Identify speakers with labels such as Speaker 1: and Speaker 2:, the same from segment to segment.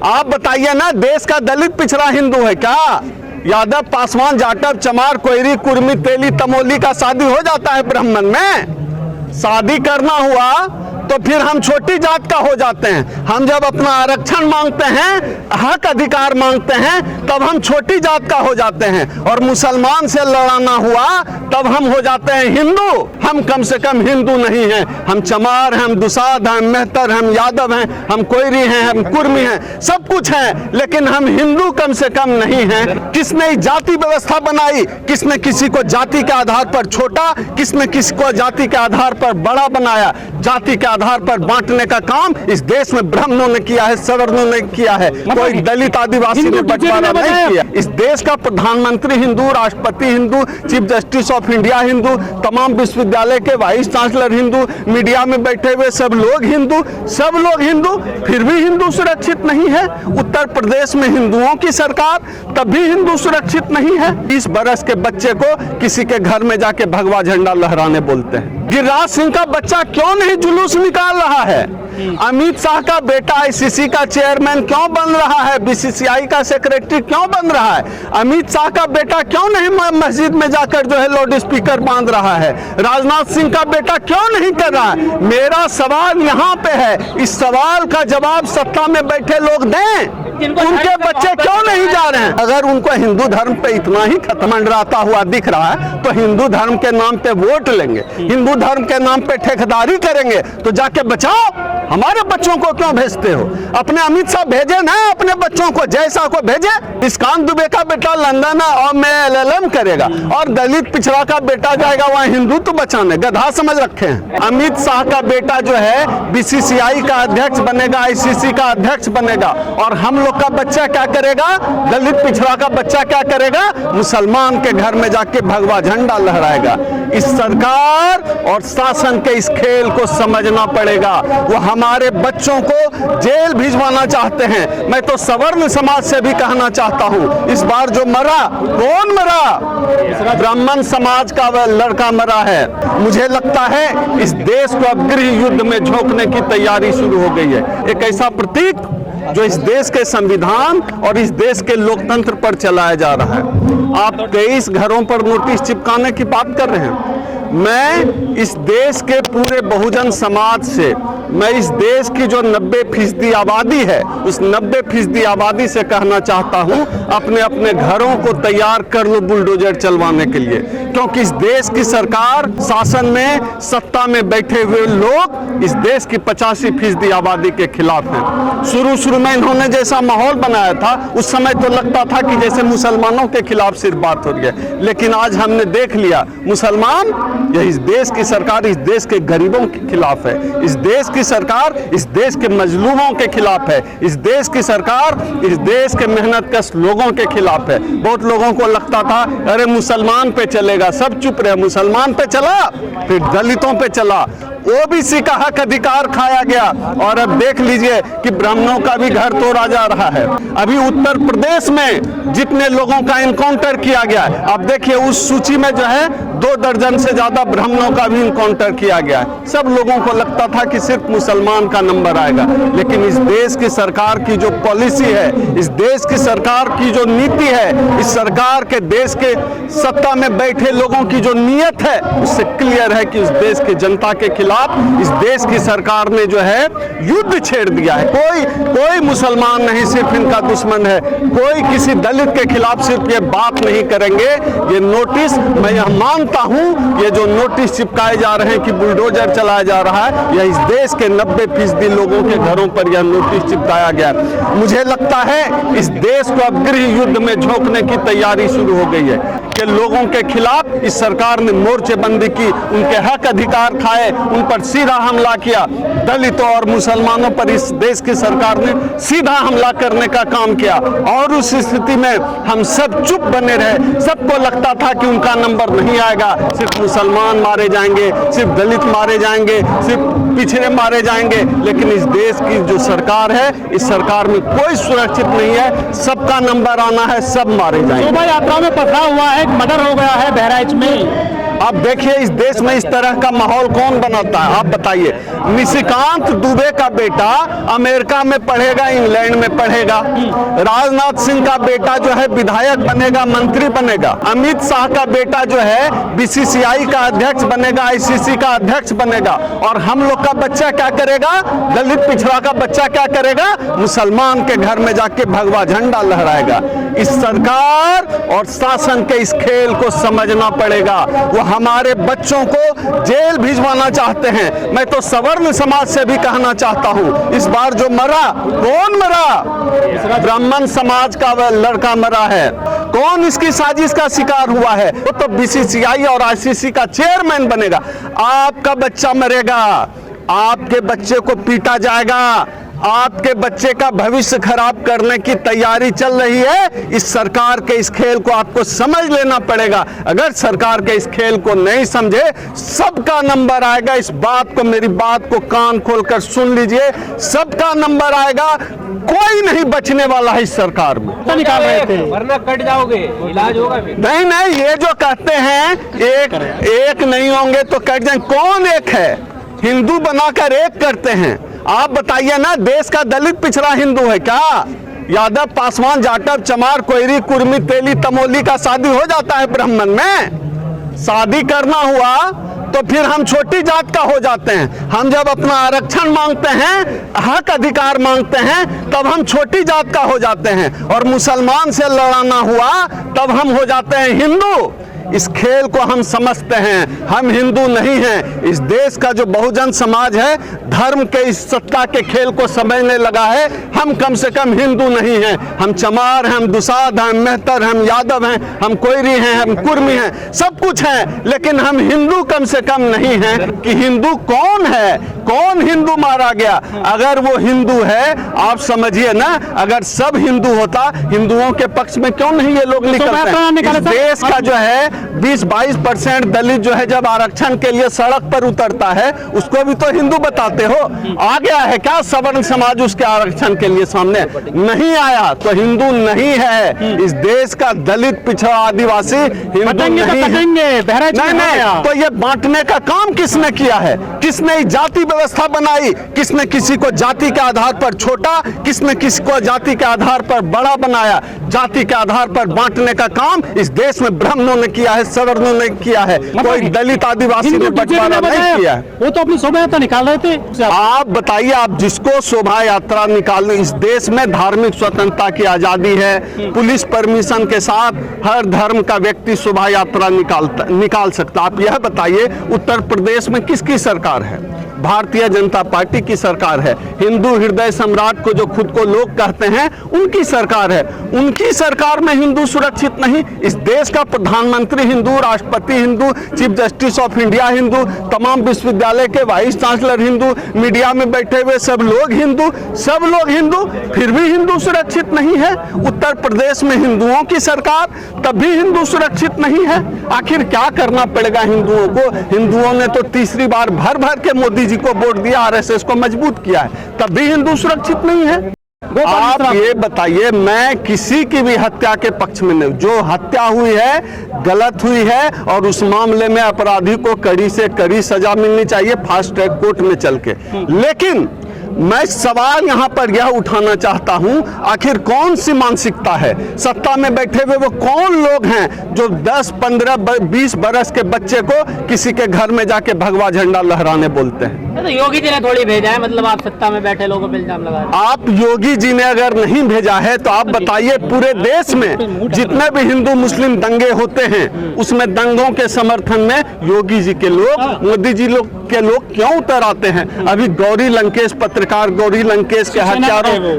Speaker 1: आप बताइए ना, देश का दलित पिछड़ा हिंदू है क्या? यादव, पासवान, जाटव, चमार, कोयरी, कुर्मी, तेली, तमोली का शादी हो जाता है ब्राह्मण में? शादी करना हुआ तो फिर हम छोटी जात का हो जाते हैं। हम जब अपना आरक्षण मांगते हैं, हक अधिकार मांगते हैं, तब हम छोटी जात का हो जाते हैं। और मुसलमान से लड़ाना हुआ तब हम हो जाते हैं हिंदू। हम कम से कम हिंदू नहीं हैं, हम चमार हैं, हम दुसाध हैं, मेहतर हैं, हम यादव हैं, हम कोयरी हैं, हम कुर्मी हैं, सब कुछ हैं, लेकिन हम हिंदू कम से कम नहीं हैं। किसने जाति व्यवस्था बनाई? किसने किसी को जाति के आधार पर छोटा, किसने किसी को जाति के आधार पर बड़ा बनाया? जाति के आधार पर बांटने का काम इस देश में ब्राह्मणों ने किया है, सवर्णों ने किया है, कोई दलित आदिवासी ने बंटवारा नहीं किया। इस देश का प्रधानमंत्री हिंदू, राष्ट्रपति Hindu, chief justice of India Hindu, तमाम विश्वविद्यालय के वाइस चांसलर हिंदू, मीडिया में बैठे हुए सब लोग हिंदू, सब लोग हिंदू, फिर भी हिंदू सुरक्षित नहीं है। उत्तर प्रदेश में हिंदुओं की सरकार, तब भी हिंदू सुरक्षित नहीं है। 20 बरस के बच्चे को किसी के घर में जाके भगवा झंडा लहराने बोलते हैं। गिरिराज सिंह का बच्चा क्यों नहीं जुलूस निकाल रहा है? अमित शाह का बेटा आईसीसी का चेयरमैन क्यों बन रहा है? बीसीसीआई का सेक्रेटरी क्यों बन रहा है? अमित शाह का बेटा क्यों नहीं मस्जिद में जाकर जो है लाउड स्पीकर बांध रहा है? राजनाथ सिंह का बेटा क्यों नहीं कर रहा है? मेरा सवाल यहाँ पे है, इस सवाल का जवाब सत्ता में बैठे लोग दें। उनके बच्चे क्यों नहीं जा रहे हैं? अगर उनको हिंदू धर्म पे इतना ही खत्म मंडराता हुआ दिख रहा है तो हिंदू धर्म के नाम पे वोट लेंगे, हिंदू धर्म के नाम पे ठेकेदारी करेंगे, तो जाके बचाओ। हमारे बच्चों को क्यों भेजते हो? अपने अमित शाह भेजे ना अपने बच्चों को, जैसा को भेजे। इस्कान दुबे का बेटा लंदन और में LLM करेगा और दलित पिछड़ा का बेटा जाएगा वहाँ हिंदुत्व बचाने। गधा समझ रखे हैं। अमित शाह का बेटा जो है BCCI का अध्यक्ष बनेगा, ICC का अध्यक्ष बनेगा, और हम लोग का बच्चा क्या करेगा? दलित पिछड़ा का बच्चा क्या करेगा? मुसलमान के घर में जाके भगवा झंडा लहराएगा। इस सरकार और शासन के इस खेल को समझना पड़ेगा। वो हमारे बच्चों को जेल भिजवाना चाहते हैं। मैं तो सवर्ण समाज से भी कहना चाहता हूं, इस बार जो मरा, कौन मरा? ब्राह्मण समाज का वह लड़का मरा है। मुझे लगता है इस देश को अब गृह युद्ध में झोंकने की तैयारी शुरू हो गई है। एक ऐसा प्रतीक जो इस देश के संविधान और इस देश के लोकतंत्र पर चलाया जा रहा है। आप 23 घरों पर नोटिस चिपकाने की बात कर रहे हैं। मैं इस देश के पूरे बहुजन समाज से, मैं इस देश की जो 90% आबादी है, उस 90% आबादी से कहना चाहता हूं, अपने अपने घरों को तैयार कर लो बुलडोजर चलवाने के लिए। क्योंकि इस देश की सरकार, शासन में, सत्ता में बैठे हुए लोग इस देश की 85% आबादी के खिलाफ हैं। शुरू में इन्होंने जैसा माहौल बनाया था, उस समय तो लगता था कि जैसे मुसलमानों के खिलाफ सिर्फ बात हो रही है, लेकिन आज हमने देख लिया मुसलमान, यह इस देश की सरकार इस देश के गरीबों के खिलाफ है। इस देश की सरकार इस देश के मजलूमों के खिलाफ है। इस देश की सरकार इस देश के मेहनतकश लोगों के खिलाफ है। बहुत लोगों को लगता था अरे मुसलमान पे चलेगा, सब चुप रहे, मुसलमान पे चला, फिर दलितों पे चला, ओबीसी का हक अधिकार खाया गया, और अब देख लीजिए कि ब्राह्मणों का भी घर तोड़ा जा रहा है। अभी उत्तर प्रदेश में जितने लोगों का इनकाउंटर किया गया है, अब देखिए उस सूची में जो है 2 दर्जन से ज्यादा ब्राह्मणों का भी इनकाउंटर किया गया है। सब लोगों को लगता था कि सिर्फ मुसलमान का नंबर आएगा, लेकिन इस देश की सरकार की जो पॉलिसी है, इस देश की सरकार की जो नीति है, इस सरकार के देश के सत्ता में बैठे लोगों की जो नीयत है, उससे क्लियर है कि उस देश की जनता के खिलाफ इस देश की सरकार ने जो है युद्ध छेड़ दिया है। कोई मुसलमान नहीं सिर्फ इनका दुश्मन है, कोई किसी दलित के खिलाफ सिर्फ ये बात नहीं करेंगे। ये नोटिस, मैं यह मानता हूं, ये जो नोटिस चिपकाए जा रहे हैं कि बुलडोजर चलाया जा रहा है, यह इस देश के 90% लोगों के घरों पर यह नोटिस चिपकाया गया। मुझे लगता है इस देश को अब गृह युद्ध में झोंकने की तैयारी शुरू हो गई है कि लोगों के खिलाफ इस सरकार ने मोर्चेबंदी की, उनके हक अधिकार खाए, उन पर सीधा हमला किया। दलितों और मुसलमानों पर इस देश की सरकार ने सीधा हमला करने का काम किया, और उस स्थिति में हम सब चुप बने रहे। सबको लगता था कि उनका नंबर नहीं आएगा, सिर्फ मुसलमान मारे जाएंगे, सिर्फ दलित मारे जाएंगे, सिर्फ पिछड़े मारे जाएंगे। लेकिन इस देश की जो सरकार है, इस सरकार में कोई सुरक्षित नहीं है, सबका नंबर आना है, सब मारे जाएंगे।
Speaker 2: शोभा यात्रा में पथरा हुआ है, मर्डर हो गया है बहराइच में।
Speaker 1: अब देखिए इस देश में इस तरह का माहौल कौन बनाता है, आप बताइए। निशिकांत दुबे का बेटा अमेरिका में पढ़ेगा, इंग्लैंड में पढ़ेगा। राजनाथ सिंह का बेटा जो है विधायक बनेगा, मंत्री बनेगा। अमित शाह का बेटा जो है बीसीसीआई का अध्यक्ष बनेगा, आईसीसी का अध्यक्ष बनेगा। और हम लोग का बच्चा क्या करेगा? दलित पिछड़ा का बच्चा क्या करेगा? मुसलमान के घर में जाके भगवा झंडा लहराएगा। इस सरकार और शासन के इस खेल को समझना पड़ेगा। वो हमारे बच्चों को जेल भिजवाना चाहते हैं। मैं तो सवर्ण समाज से भी कहना चाहता हूं, इस बार जो मरा, कौन मरा? ब्राह्मण समाज का लड़का मरा है। कौन इसकी साजिश का शिकार हुआ है? वो तो बीसीसीआई और आईसीसी का चेयरमैन बनेगा। आपका बच्चा मरेगा, आपके बच्चे को पीटा जाएगा, आपके बच्चे का भविष्य खराब करने की तैयारी चल रही है। इस सरकार के इस खेल को आपको समझ लेना पड़ेगा। अगर सरकार के इस खेल को नहीं समझे, सबका नंबर आएगा। इस बात को, मेरी बात को कान खोलकर सुन लीजिए, सबका नंबर आएगा। कोई नहीं बचने वाला है इस सरकार में।
Speaker 2: निकाल रहे थे वरना कट जाओगे, इलाज होगा भी।
Speaker 1: नहीं, ये जो कहते हैं एक नहीं होंगे तो कट जाएंगे। कौन एक है? हिंदू बनाकर एक करते हैं। आप बताइए ना, देश का दलित पिछड़ा हिंदू है क्या? यादव, पासवान, जाटव, चमार, कोयरी, कुर्मी, तेली, तमोली का शादी हो जाता है ब्राह्मण में? शादी करना हुआ तो फिर हम छोटी जात का हो जाते हैं। हम जब अपना आरक्षण मांगते हैं, हक अधिकार मांगते हैं, तब हम छोटी जात का हो जाते हैं। और मुसलमान से लड़ाना हुआ तब हम हो जाते हैं हिंदू। इस खेल को हम समझते हैं, हम हिंदू नहीं हैं। इस देश का जो बहुजन समाज है, धर्म के इस सत्ता के खेल को समझने लगा है। हम कम से कम हिंदू नहीं हैं। हम चमार हैं, हम दुसाध हैं, मेहतर, हम यादव हैं, हम कोयरी हैं, हम कुर्मी हैं, सब कुछ हैं, लेकिन हम हिंदू कम से कम नहीं हैं। कि हिंदू कौन है? कौन हिंदू मारा गया? अगर वो हिंदू है, आप समझिए ना, अगर सब हिंदू होता, हिंदुओं के पक्ष में क्यों नहीं ये लोग निकलते हैं? इस देश का जो है 20-22% दलित जो है जब आरक्षण के लिए सड़क पर उतरता है, उसको भी तो हिंदू बताते हो। आ गया है क्या सवर्ण समाज उसके आरक्षण के लिए सामने? नहीं आया तो हिंदू नहीं है। इस देश का दलित, पिछड़ा, आदिवासी हिंदू नहीं है। तो ये बांटने का काम किसने किया है? किसने जाति व्यवस्था बनाई? किसने किसी को जाति के आधार पर छोटा, किसने किसी को जाति के आधार पर बड़ा बनाया? जाति के आधार पर बांटने का काम इस देश में ब्राह्मणों ने किया है, सवर्णों ने किया है। कोई दलित, आदिवासी ने बंटवारा नहीं किया है।
Speaker 2: वो तो अपनी शोभा यात्रा निकाल रहे थे।
Speaker 1: आप बताइए, आप जिसको शोभा यात्रा निकालने, इस देश में धार्मिक स्वतंत्रता की आजादी है। पुलिस परमिशन के साथ हर धर्म का व्यक्ति शोभा यात्रा निकाल सकता। आप यह बताइए, उत्तर प्रदेश में किसकी सरकार है? भारतीय जनता पार्टी की सरकार है। हिंदू हृदय सम्राट को जो खुद को लोग कहते हैं, उनकी सरकार है। उनकी सरकार में हिंदू सुरक्षित नहीं। इस देश का प्रधानमंत्री हिंदू, राष्ट्रपति Hindu, chief justice of India Hindu, तमाम विश्वविद्यालय के वाइस चांसलर हिंदू, मीडिया में बैठे हुए सब लोग हिंदू, फिर भी हिंदू सुरक्षित नहीं है। उत्तर प्रदेश में हिंदुओं की सरकार, तब भी हिंदू सुरक्षित नहीं है। आखिर क्या करना पड़ेगा हिंदुओं को? हिंदुओं ने तो तीसरी बार भर भर के मोदी जी को वोट दिया, आरएसएस को मजबूत किया है, तब भी हिंदू सुरक्षित नहीं है। आप ये बताइए, मैं किसी की भी हत्या के पक्ष में नहीं। जो हत्या हुई है गलत हुई है, और उस मामले में अपराधी को कड़ी से कड़ी सजा मिलनी चाहिए, फास्ट ट्रैक कोर्ट में चल के। लेकिन मैं सवाल यहाँ पर यह उठाना चाहता हूँ, आखिर कौन सी मानसिकता है? सत्ता में बैठे हुए वो कौन लोग हैं जो 10, 15, 20 बरस के बच्चे को किसी के घर में जाके भगवा झंडा लहराने बोलते हैं?
Speaker 2: तो योगी जी ने थोड़ी भेजा है, मतलब आप सत्ता में बैठे लोगों पर इल्जाम लगा रहे हैं।
Speaker 1: आप योगी जी ने अगर नहीं भेजा है तो आप बताइए, पूरे देश में जितने भी हिंदू मुस्लिम दंगे होते हैं, उसमें दंगों के समर्थन में योगी जी के लोग, मोदी जी के लोग क्यों उतर आते हैं? अभी गौरी लंकेश, पत्रकार गौरी लंकेश के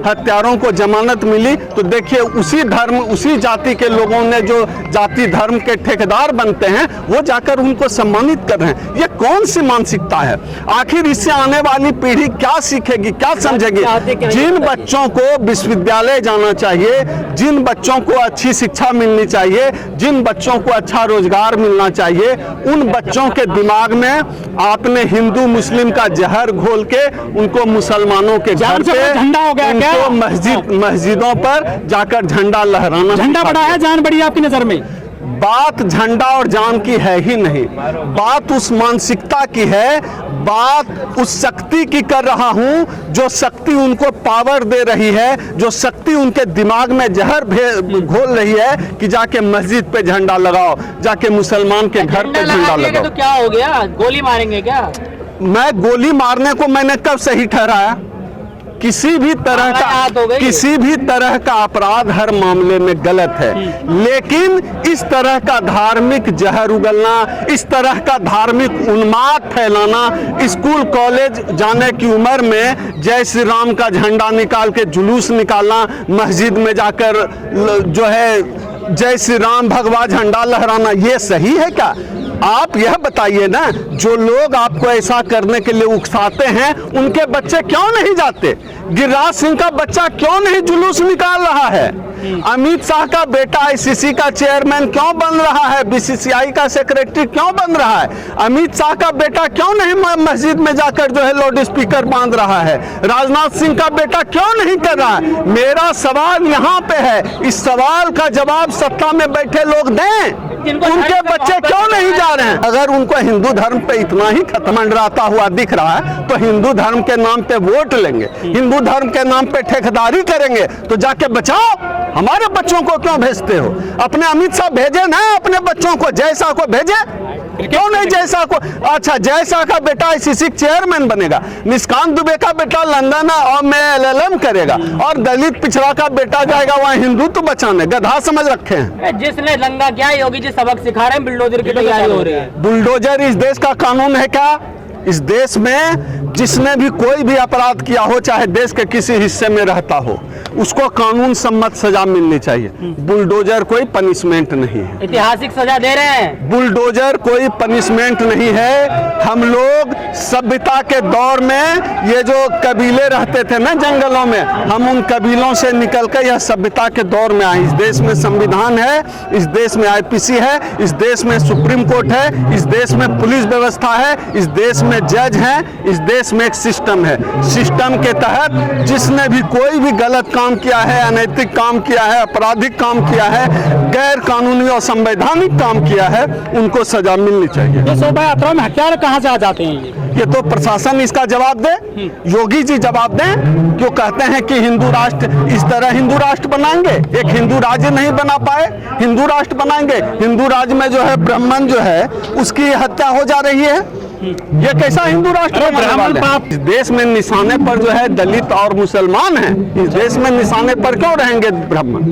Speaker 1: हत्यारों को जमानत मिली, तो देखिए उसी धर्म, उसी जाति के लोगों ने, जो जाति धर्म के ठेकेदार बनते हैं, वो जाकर उनको सम्मानित कर रहे हैं। ये कौन सी मानसिकता है? आखिर इससे आने वाली पीढ़ी क्या सीखेगी, क्या समझेगी? जिन बच्चों को विश्वविद्यालय जाना चाहिए, जिन बच्चों को अच्छी शिक्षा मिलनी चाहिए, जिन बच्चों को अच्छा रोजगार मिलना चाहिए, उन बच्चों के दिमाग में आपने हिंदू मुस्लिम का जहर घोल के उनको मुसलमानों के घर पे,
Speaker 2: झंडा हो गया,
Speaker 1: उनको मस्जिदों पर जाकर झंडा लहराना।
Speaker 2: झंडा बड़ा है, जान बड़ी है आपकी नजर में?
Speaker 1: बात झंडा और जान की है ही नहीं, बात उस मानसिकता की है, बात उस शक्ति की कर रहा हूं जो शक्ति उनको पावर दे रही है, जो शक्ति उनके दिमाग में जहर घोल रही है कि जाके मस्जिद पे झंडा लगाओ, जाके मुसलमान के घर पे झंडा लगाओ।
Speaker 2: तो क्या हो गया, गोली मारेंगे क्या?
Speaker 1: मैं गोली मारने को मैंने कब सही ठहराया? किसी भी तरह का अपराध हर मामले में गलत है, लेकिन इस तरह का धार्मिक जहर उगलना, इस तरह का धार्मिक उन्माद फैलाना, स्कूल कॉलेज जाने की उम्र में जय श्री राम का झंडा निकाल के जुलूस निकालना, मस्जिद में जाकर जो है जय श्री राम भगवा झंडा लहराना, ये सही है क्या? आप यह बताइए ना, जो लोग आपको ऐसा करने के लिए उकसाते हैं उनके बच्चे क्यों नहीं जाते? गिरिराज सिंह का बच्चा क्यों नहीं जुलूस निकाल रहा है? अमित शाह का बेटा आईसीसी का चेयरमैन क्यों बन रहा है? बीसीसीआई का सेक्रेटरी क्यों बन रहा है? अमित शाह का बेटा क्यों नहीं मस्जिद में जाकर जो है लाउड स्पीकर बांध रहा है? राजनाथ सिंह का बेटा क्यों नहीं कर रहा है? मेरा सवाल यहाँ पे है, इस सवाल का जवाब सत्ता में बैठे लोग दें। उनके बच्चे क्यों नहीं जा रहे हैं? अगर उनको हिंदू धर्म पे इतना ही मंडराता हुआ दिख रहा है तो हिंदू धर्म के नाम पे वोट लेंगे, हिंदू धर्म के नाम पे ठेकेदारी करेंगे, तो जाके बचाओ। हमारे बच्चों को क्यों भेजते हो? अपने अमित शाह भेजे ना अपने बच्चों को, जयशाह को भेजे, क्यों नहीं जयशाह को? अच्छा, जयशाह का बेटा आईसीसी चेयरमैन बनेगा, निष्कांत दुबे का बेटा लंदन और में LLM करेगा, और दलित पिछड़ा का बेटा जाएगा वहाँ हिंदुत्व बचाने। गधा समझ रखे हैं।
Speaker 2: जिसने दंगा किया, योगी जी सबक सिखा रहे हैं, बुलडोजर की तैयारी हो रही है।
Speaker 1: बुलडोजर इस देश का कानून है क्या? इस देश में जिसने भी कोई भी अपराध किया हो, चाहे देश के किसी हिस्से में रहता हो, उसको कानून सम्मत सजा मिलनी चाहिए। बुलडोजर कोई पनिशमेंट नहीं है।
Speaker 2: ऐतिहासिक सजा दे रहे हैं।
Speaker 1: बुलडोजर कोई पनिशमेंट नहीं है। हम लोग सभ्यता के दौर में ये जो कबीले रहते थे ना जंगलों में, हम उन कबीलों से निकल कर यह सभ्यता के दौर में आए। इस देश में संविधान है, इस देश में IPC है, इस देश में सुप्रीम कोर्ट है, इस देश में पुलिस व्यवस्था है, इस देश में जज हैं, इस देश में एक सिस्टम है। सिस्टम के तहत जिसने भी कोई भी गलत काम किया है, अनैतिक काम किया है, आपराधिक काम किया है, गैर कानूनी और संवैधानिक काम किया है, उनको सजा मिलनी चाहिए।
Speaker 2: ये शोभा यात्रा में हथियार कहाँ से आ जाते हैं?
Speaker 1: ये तो प्रशासन इसका जवाब दे, योगी जी जवाब दें। क्यों कहते हैं कि हिंदू राष्ट्र, इस तरह हिंदू राष्ट्र बनाएंगे? एक हिंदू राज्य नहीं बना पाए, हिंदू राष्ट्र बनाएंगे। हिंदू राज्य में जो है ब्राह्मण जो है उसकी हत्या हो जा रही है, ये कैसा हिंदू राष्ट्र बनाने वाले हैं? इस देश में निशाने पर जो है दलित और मुसलमान हैं, इस देश में निशाने पर क्यों रहेंगे ब्राह्मण?